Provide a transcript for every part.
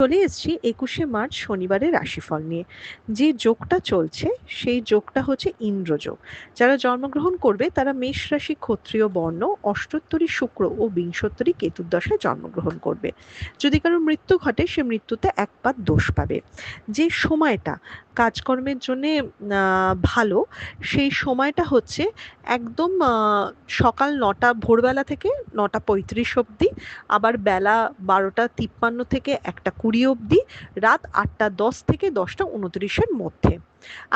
চলে এসেছি ২১শে মার্চ শনিবারের রাশিফল নিয়ে। যে যোগটা চলছে সেই যোগটা হচ্ছে ইন্দ্রযোগ। যারা জন্মগ্রহণ করবে তারা মেষ রাশি, ক্ষত্রিয় বর্ণ, অষ্টোত্তরী শুক্র ও বিংশোত্তরী কেতুর দশায় জন্মগ্রহণ করবে। যদি কারোর মৃত্যু ঘটে সে মৃত্যুতে এক পাত দোষ পাবে। যে সময়টা কাজকর্মের জন্যে ভালো, সেই সময়টা হচ্ছে একদম সকাল ৯টা ভোরবেলা থেকে ৯টা ৩৫ অবধি, আবার বেলা ১২টা ৫৩ থেকে ১টা ২০ অবধি, রাত ৮টা ১০ থেকে ১০টা ২৯-এর মধ্যে।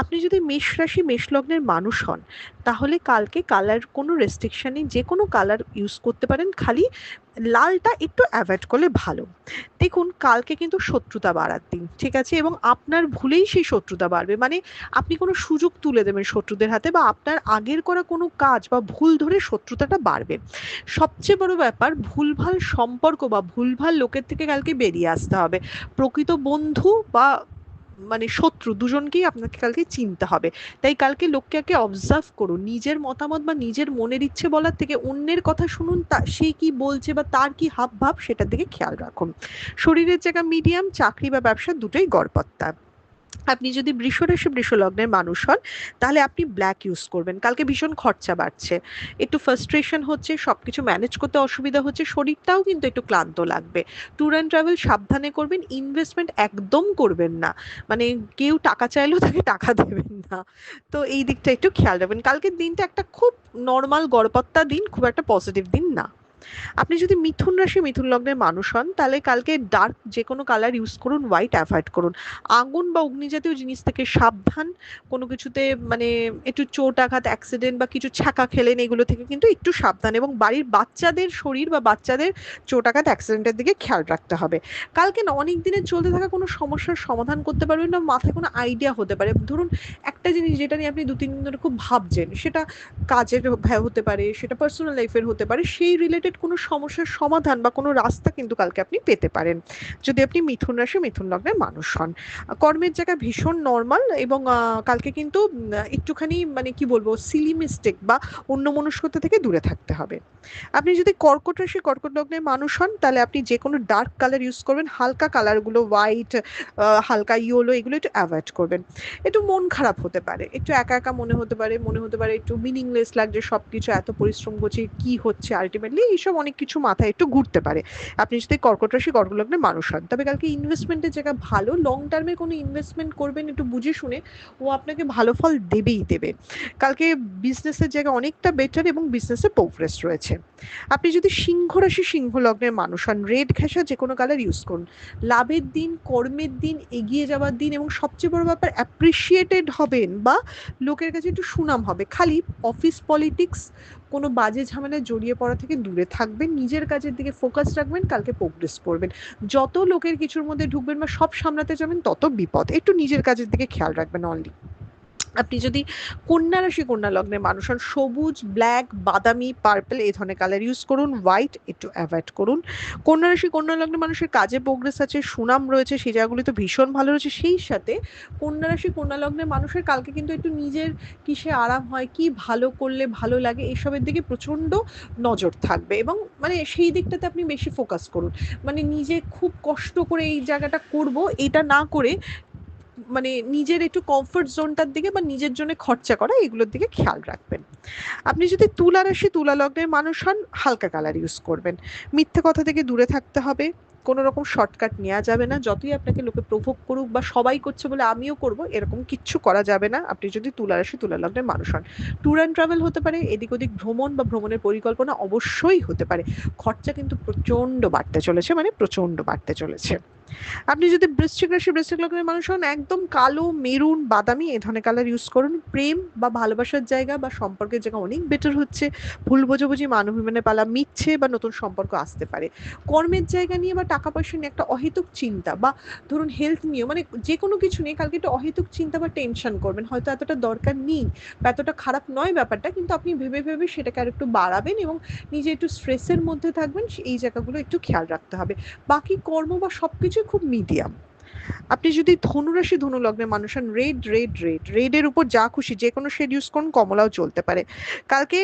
আপনি যদি মেষ রাশি মেষ লগ্নের মানুষ হন তাহলে কালকে কালার কোনো রেস্ট্রিকশন নেই, যে কোনো কালার ইউজ করতে পারেন, খালি লালটা একটু অ্যাভয়েড করলে ভালো। দেখুন, কালকে কিন্তু শত্রুতা বাড়ার দিন, ঠিক আছে, এবং আপনার ভুলেই সেই শত্রুতা বাড়বে, মানে আপনি কোনো সুযোগ তুলে দেবেন শত্রুদের হাতে, বা আপনার আগের করা কোনো কাজ বা ভুল ধরে শত্রুতাটা বাড়বে। সবচেয়ে বড় ব্যাপার, ভুলভাল সম্পর্ক বা ভুলভাল লোকের থেকে কালকে বেরিয়ে আসতে হবে। প্রকৃত বন্ধু বা মানে শত্রু দুজনকেই আপনাকে কালকে চিনতে হবে। তাই কালকে লোককে আগে অবজার্ভ করুন, নিজের মতামত বা নিজের মনের ইচ্ছে বলার থেকে অন্যের কথা শুনুন, তা সে কি বলছে বা তার কি হাব ভাব সেটার দিকে খেয়াল রাখুন। শরীরের জায়গা মিডিয়াম, চাকরি বা ব্যবসা দুটোই গড়পড়তা। আপনি যদি বৃষ রাশি বৃষ লগ্নের মানুষ হন তাহলে আপনি ব্ল্যাক ইউজ করবেন। কালকে ভীষণ খরচা বাড়ছে, একটু ফ্রাস্ট্রেশন হচ্ছে, সবকিছু ম্যানেজ করতে অসুবিধা হচ্ছে, শরীরটাও কিন্তু একটু ক্লান্ত লাগবে। ট্যুর অ্যান্ড ট্রাভেল সাবধানে করবেন, ইনভেস্টমেন্ট একদম করবেন না, মানে কেউ টাকা চাইলেও তাকে টাকা দেবেন না। তো এই দিকটা একটু খেয়াল রাখবেন। কালকের দিনটা একটা খুব নর্মাল গড়পত্তা দিন, খুব একটা পজিটিভ দিন না। আপনি যদি মিথুন রাশি মিথুন লগ্নের মানুষ হন তাহলে কালকে ডার্ক যে কোনো কালার ইউজ করুন, হোয়াইট অ্যাভয়েড করুন। আগুন বা অগ্নি জাতীয় জিনিস থেকে সাবধান। কোনো কিছুতে মানে একটু চোট আঘাত, অ্যাক্সিডেন্ট বা কিছু ছ্যাঁকা খেলেন, এগুলো থেকে কিন্তু একটু সাবধান, এবং বাড়ির বাচ্চাদের শরীর বা বাচ্চাদের চোট আঘাত অ্যাক্সিডেন্টের দিকে খেয়াল রাখতে হবে। কালকে না অনেক দিনের চলতে থাকা কোনো সমস্যার সমাধান করতে পারবেন না, মাথায় কোনো আইডিয়া হতে পারে। ধরুন, একটা জিনিস যেটা নিয়ে আপনি ২-৩ দিন ধরে খুব ভাবছেন, সেটা কাজের হতে পারে, সেটা পার্সোনাল লাইফের হতে পারে, সেই রিলেটেড কোনো সমস্যার সমাধান বা কোনো রাস্তা কিন্তু কালকে আপনি পেতে পারেন, যদি আপনি মিথুন রাশি মিথুন লগ্নের মানুষ হন। কর্মের জায়গা ভীষণ নর্মাল, এবং কালকে কিন্তু একটুখানি মানে কি বলবো, সিলি মিস্টেক বা অন্যমনস্কতা থেকে দূরে থাকতে হবে। আপনি যদি কর্কট রাশি কর্কট লগ্নের মানুষ হন তাহলে আপনি যে কোনো ডার্ক কালার ইউজ করবেন, হালকা কালারগুলো হোয়াইট, হালকা ইয়েলো, এগুলো একটু অ্যাভয়েড করবেন। একটু মন খারাপ হতে পারে, একটু একা একা মনে হতে পারে একটু মিনিংলেস লাগছে, সবকিছু এত পরিশ্রম করছে, কি হচ্ছে আলটিমেটলি, এইসব অনেক কিছু মাথায় একটু ঘুরতে পারে আপনি যদি কর্কট রাশি কর্কট লগ্নের মানুষ হন। তবে কালকে ইনভেস্টমেন্টের জায়গা ভালো, লং টার্মে কোনো ইনভেস্টমেন্ট করবেন একটু বুঝে শুনে, ও আপনাকে ভালো ফল দেবেই দেবে। কালকে বিজনেসের জায়গা অনেকটা বেটার এবং বিজনেসে প্রোগ্রেস রয়েছে। আপনি যদি সিংহ রাশি সিংহ লগ্নের মানুষ হন, রেড ঘেঁষা যে কোনো কালার ইউজ করুন। লাভের দিন, কর্মের দিন, এগিয়ে যাওয়ার দিন, এবং সবচেয়ে বড় ব্যাপার অ্যাপ্রিসিয়েটেড হবেন বা লোকের কাছে একটু সুনাম হবে। খালি অফিস পলিটিক্স, কোনো বাজে ঝামেলায় জড়িয়ে পড়া থেকে দূরে থাকবেন, নিজের কাজের দিকে ফোকাস রাখবেন, কালকে প্রোগ্রেস করবেন। যত লোকের কিছুর মধ্যে ঢুকবেন বা সব সামলাতে যাবেন তত বিপদ, একটু নিজের কাজের দিকে খেয়াল রাখবেন অনলি। আপনি যদি কন্যা রাশি কন্যা লগ্নের মানুষ হন, সবুজ, ব্ল্যাক, বাদামি, পার্পল এই ধরনের কালার ইউজ করুন, হোয়াইট একটু অ্যাভয়েড করুন। কন্যা রাশি কন্যা লগ্নের মানুষের কাজে প্রোগ্রেস আছে, সুনাম রয়েছে, সেই জায়গাগুলি তো ভীষণ ভালো রয়েছে। সেই সাথে কন্যা রাশি কন্যা লগ্নের মানুষের কালকে কিন্তু একটু নিজের কিসে আরাম হয়, কি ভালো করলে ভালো লাগে, এইসবের দিকে প্রচণ্ড নজর থাকবে, এবং মানে সেই দিকটাতে আপনি বেশি ফোকাস করুন। মানে নিজে খুব কষ্ট করে এই জায়গাটা করব এটা না করে, মানে নিজের একটু কমফোর্ট জোনটার দিকে বা নিজের জন্য খরচা করা, এগুলোর দিকে খেয়াল রাখবেন। আপনি যদি তুলা রাশি তুলা লগ্নের মানুষ হন, হালকা কালার ইউজ করবেন। মিথ্যে কথা থেকে দূরে থাকতে হবে, কোনো রকম শর্টকাট নেওয়া যাবে না, যতই আপনাকে লোকে প্রভোগ করুক বা সবাই করছে বলে আমিও করব, এরকম কিচ্ছু করা যাবে না আপনি যদি তুলা রাশি তুলা লগ্নের মানুষ হন। ট্যুর অ্যান্ড ট্রাভেল হতে পারে, এদিক ওদিক ভ্রমণ বা ভ্রমণের পরিকল্পনা অবশ্যই হতে পারে। খরচা কিন্তু প্রচণ্ড বাড়তে চলেছে, মানে প্রচণ্ড বাড়তে চলেছে। আপনি যদি বৃশ্চিক রাশি বৃশ্চিক লগ্নের মানুষ হন, একদম কালো, মেরুন, বাদামি এ ধরনের কালার ইউজ করুন। প্রেম বা ভালোবাসার জায়গা বা সম্পর্কের জায়গা অনেক বেটার হচ্ছে। ভুল বোঝাবুঝি, মান অভিমানের পালা মিটছে বা নতুন সম্পর্ক আসতে পারে। কর্মের জায়গা নিয়ে বা টাকা পয়সা নিয়ে একটা অহেতুক চিন্তা, বা ধরুন হেলথ নিয়ে, মানে যে কোনো কিছু নিয়ে কালকে একটা অহেতুক চিন্তা বা টেনশন করবেন, হয়তো এতটা দরকার নেই বা এতটা খারাপ নয় ব্যাপারটা, কিন্তু আপনি ভেবে ভেবে সেটাকে আর একটু বাড়াবেন এবং নিজে একটু স্ট্রেসের মধ্যে থাকবেন, এই জায়গাগুলো একটু খেয়াল রাখতে হবে। বাকি কর্ম বা সবকিছুই খুব মিডিয়াম। আপনি যদি ধনুরাশি ধনু লগ্নের মানুষ হন, রেড রেড রেড রেডের উপর যা খুশি যে কোনো শেড ইউজ করুন, কমলাও চলতে পারে। কালকে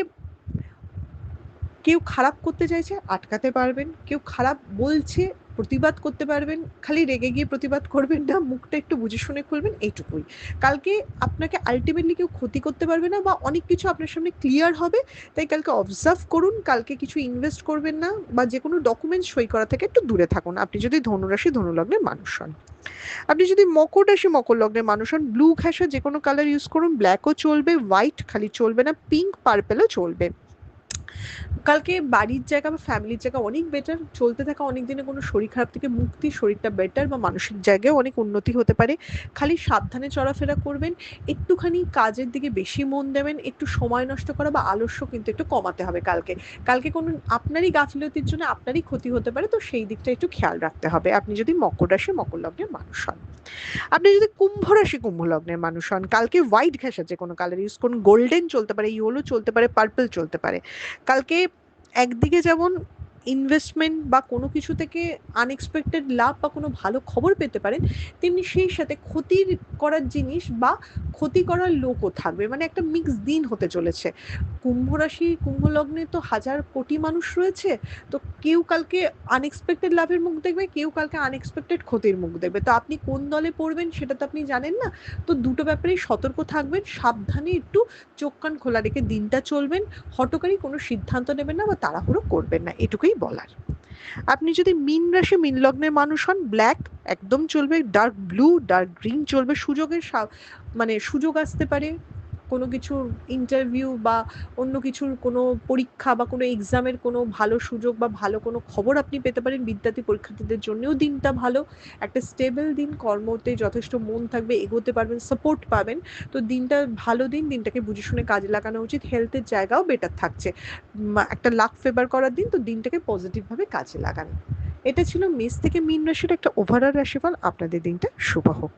কেউ খারাপ করতে চাইছে আটকাতে পারবেন, কেউ খারাপ বলছে প্রতিবাদ করতে পারবেন, খালি রেগে গিয়ে প্রতিবাদ করবেন না, মুখটা একটু বুঝে শুনে খুলবেন, এইটুকুই। কালকে আপনাকে আল্টিমেটলি কেউ ক্ষতি করতে পারবে না, বা অনেক কিছু আপনার সামনে ক্লিয়ার হবে। তাই কালকে অবজার্ভ করুন, কালকে কিছু ইনভেস্ট করবেন না, বা যে কোনো ডকুমেন্টস সই করা থেকে একটু দূরে থাকুন, আপনি যদি ধনুরাশি ধনুলগ্নের মানুষ হন। আপনি যদি মকর রাশি মকর লগ্নের মানুষ হন, ব্লু ঘেঁষা যে কোনো কালার ইউজ করুন, ব্ল্যাকও চলবে, হোয়াইট খালি চলবে না, পিঙ্ক পার্পেলও চলবে। কালকে বাড়ির জায়গা বা ফ্যামিলির জায়গা অনেক বেটার, চলতে থাকা অনেক দিনে কোনো শরীর খারাপ থেকে মুক্তি, শরীরটা বেটার, বা মানসিক জায়গায় অনেক উন্নতি হতে পারে। খালি সাবধানে চলাফেরা করবেন, একটুখানি কাজের দিকে বেশি মন দেবেন, একটু সময় নষ্ট করা বা আলস্য কিন্তু একটু কমাতে হবে কালকে। কালকে কোনো আপনারই গাফিলতির জন্য আপনারই ক্ষতি হতে পারে, তো সেই দিকটা একটু খেয়াল রাখতে হবে আপনি যদি মকর রাশি মকর লগ্নের মানুষ হন। আপনি যদি কুম্ভ রাশি কুম্ভ লগ্নের মানুষ হন, কালকে হোয়াইট ঘেঁষা যে কোনো কালার ইউজ করুন, গোল্ডেন চলতে পারে, ইয়েলো চলতে পারে, পার্পল চলতে পারে। কালকে একদিকে যেমন ইনভেস্টমেন্ট বা কোনো কিছু থেকে আনএক্সপেক্টেড লাভ বা কোনো ভালো খবর পেতে পারেন, তেমনি সেই সাথে ক্ষতির করার জিনিস বা ক্ষতি করার লোকও থাকবে, মানে একটা মিক্স দিন হতে চলেছে। কুম্ভ রাশি কুম্ভ লগ্নে তো হাজার কোটি মানুষ রয়েছে, তো কেউ কালকে আনএক্সপেক্টেড লাভের মুখ দেখবে, কেউ কালকে আনএক্সপেক্টেড ক্ষতির মুখ দেখবে, তো আপনি কোন দলে পড়বেন সেটা তো আপনি জানেন না। তো দুটো ব্যাপারেই সতর্ক থাকবেন, সাবধানে একটু চোখ কান খোলা রেখে দিনটা চলবেন, হঠকারী কোনো সিদ্ধান্ত নেবেন না বা তাড়াহুড়ো করবেন না, এটুকুই বলার। আপনি যদি মীন রাশি মীন লগ্নের মানুষ হন, ব্ল্যাক একদম চলবে, ডার্ক ব্লু ডার্ক গ্রিন চলবে, সুযোগের মানে সুযোগ আসতে পারে, কোনো কিছুর ইন্টারভিউ বা অন্য কিছুর কোনো পরীক্ষা বা কোনো এক্সামের কোনো ভালো সুযোগ বা ভালো কোনো খবর আপনি পেতে পারেন, বিদ্যার্থী পরীক্ষার্থীদের জন্যও দিনটা ভালো, একটা স্টেবল দিন, কর্মতে যথেষ্ট মন থাকবে, এগোতে পারবেন, সাপোর্ট পাবেন। তো দিনটা ভালো দিন, দিনটাকে বুঝে শুনে কাজে লাগানো উচিত, হেলথের জায়গাও বেটার থাকছে, একটা লাক ফেভার করার দিন, তো দিনটাকে পজিটিভভাবে কাজে লাগান। এটা ছিল মেষ থেকে মীন রাশির একটা ওভারঅল রাশিফল, আপনাদের দিনটা শুভ হোক।